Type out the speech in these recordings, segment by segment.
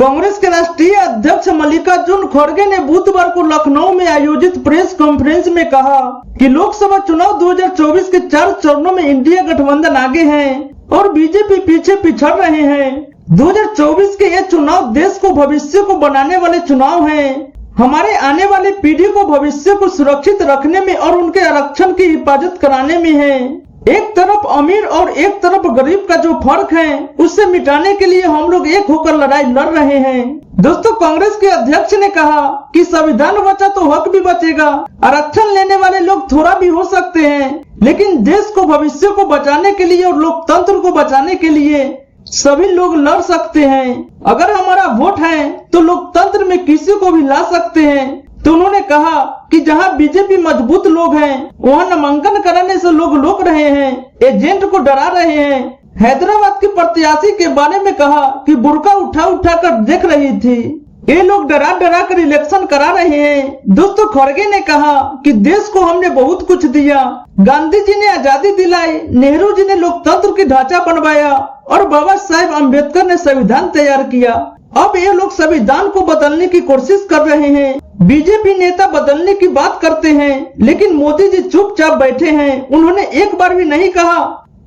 कांग्रेस के राष्ट्रीय अध्यक्ष मल्लिकार्जुन खड़गे ने बुधवार को लखनऊ में आयोजित प्रेस कॉन्फ्रेंस में कहा कि लोकसभा चुनाव 2024 के 4 चरणों में इंडिया गठबंधन आगे है और बीजेपी पीछे पिछड़ रहे हैं। 2024 के ये चुनाव देश को भविष्य को बनाने वाले चुनाव हैं। हमारे आने वाली पीढ़ी को भविष्य को सुरक्षित रखने में और उनके आरक्षण की हिफाजत कराने में है। एक तरफ अमीर और एक तरफ गरीब का जो फर्क है उससे मिटाने के लिए हम लोग एक होकर लड़ाई लड़ रहे हैं। दोस्तों, कांग्रेस के अध्यक्ष ने कहा कि संविधान बचा तो हक भी बचेगा। आरक्षण लेने वाले लोग थोड़ा भी हो सकते हैं, लेकिन देश को भविष्य को बचाने के लिए और लोकतंत्र को बचाने के लिए सभी लोग लड़ सकते हैं। अगर हमारा वोट है तो लोकतंत्र में किसी को भी ला सकते हैं। तो उन्होंने कहा कि जहां बीजेपी मजबूत लोग हैं वहां नामांकन कराने से लोग रोक रहे हैं, एजेंट को डरा रहे हैं। हैदराबाद के प्रत्याशी के बारे में कहा कि बुर्का उठा उठा कर देख रही थी। ये लोग डरा डरा कर इलेक्शन करा रहे हैं। दोस्तों, खड़गे ने कहा कि देश को हमने बहुत कुछ दिया। गांधी जी ने आजादी दिलाई, नेहरू जी ने लोकतंत्र की ढांचा बनवाया और बाबा साहेब अम्बेडकर ने संविधान तैयार किया। अब ये लोग संविधान को बदलने की कोशिश कर रहे हैं। बीजेपी नेता बदलने की बात करते हैं, लेकिन मोदी जी चुपचाप बैठे हैं। उन्होंने एक बार भी नहीं कहा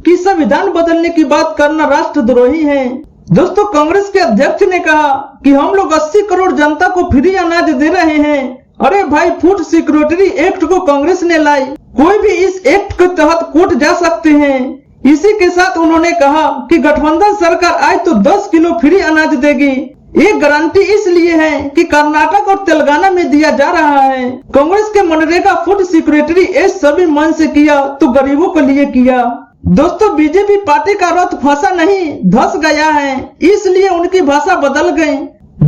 कि संविधान बदलने की बात करना राष्ट्रद्रोही है। दोस्तों, कांग्रेस के अध्यक्ष ने कहा कि हम लोग 80 करोड़ जनता को फ्री अनाज दे रहे हैं। अरे भाई, फूड सिक्योरिटी एक्ट को कांग्रेस ने लाई। कोई भी इस एक्ट के तहत कोर्ट जा सकते हैं। इसी के साथ उन्होंने कहा कि गठबंधन सरकार आए तो 10 किलो फ्री अनाज देगी। ये गारंटी इसलिए है कि कर्नाटक और तेलंगाना में दिया जा रहा है। कांग्रेस के मनरेगा फूड सिक्योरिटी ये सभी मन से किया तो गरीबों के लिए किया। दोस्तों, बीजेपी पार्टी का रथ फंसा नहीं, धस गया है, इसलिए उनकी भाषा बदल गई।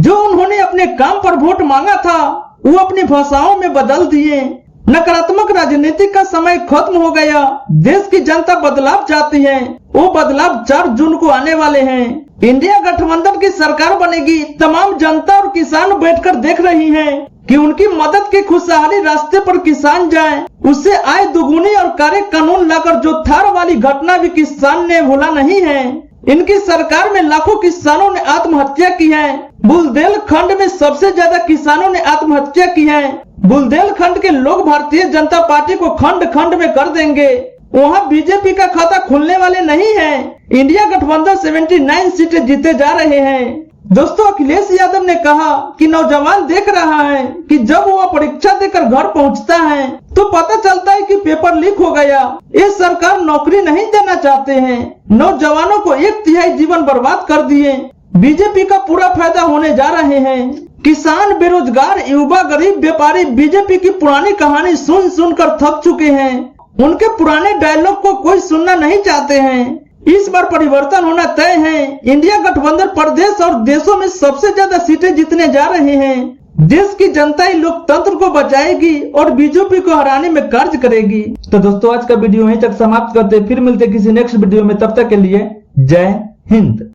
जो उन्होंने अपने काम पर वोट मांगा था वो अपनी भाषाओं में बदल दिए। नकारात्मक राजनीति का समय खत्म हो गया। देश की जनता बदलाव चाहती है। वो बदलाव 4 जून को आने वाले हैं। इंडिया गठबंधन की सरकार बनेगी। तमाम जनता और किसान बैठकर देख रही हैं कि उनकी मदद की खुशहाली रास्ते पर किसान जाए। उससे आय दुगुनी और कार्य कानून लाकर जो थार वाली घटना भी किसान ने भूला नहीं है। इनकी सरकार में लाखों किसानों ने आत्महत्या की है। बुंदेलखंड में सबसे ज्यादा किसानों ने आत्महत्या की है। बुंदेलखंड के लोग भारतीय जनता पार्टी को खंड खंड में कर देंगे। वहाँ बीजेपी का खाता खुलने वाले नहीं है। इंडिया गठबंधन 79 सीटें जीते जा रहे हैं। दोस्तों, अखिलेश यादव ने कहा कि नौजवान देख रहा है कि जब वह परीक्षा देकर घर पहुंचता है तो पता चलता है कि पेपर लीक हो गया। ये सरकार नौकरी नहीं देना चाहते हैं। नौजवानों को 1/3 जीवन बर्बाद कर दिए। बीजेपी का पूरा फायदा होने जा रहे हैं। किसान, बेरोजगार, युवा, गरीब, व्यापारी बीजेपी की पुरानी कहानी सुन सुनकर थक चुके हैं। उनके पुराने डायलॉग को कोई सुनना नहीं चाहते हैं। इस बार परिवर्तन होना तय है। इंडिया गठबंधन प्रदेश और देशों में सबसे ज्यादा सीटें जीतने जा रहे हैं। देश की जनता ही लोकतंत्र को बचाएगी और बीजेपी को हराने में कार्य करेगी। तो दोस्तों, आज का वीडियो यहीं तक समाप्त करते, फिर मिलते किसी नेक्स्ट वीडियो में। तब तक के लिए जय हिंद।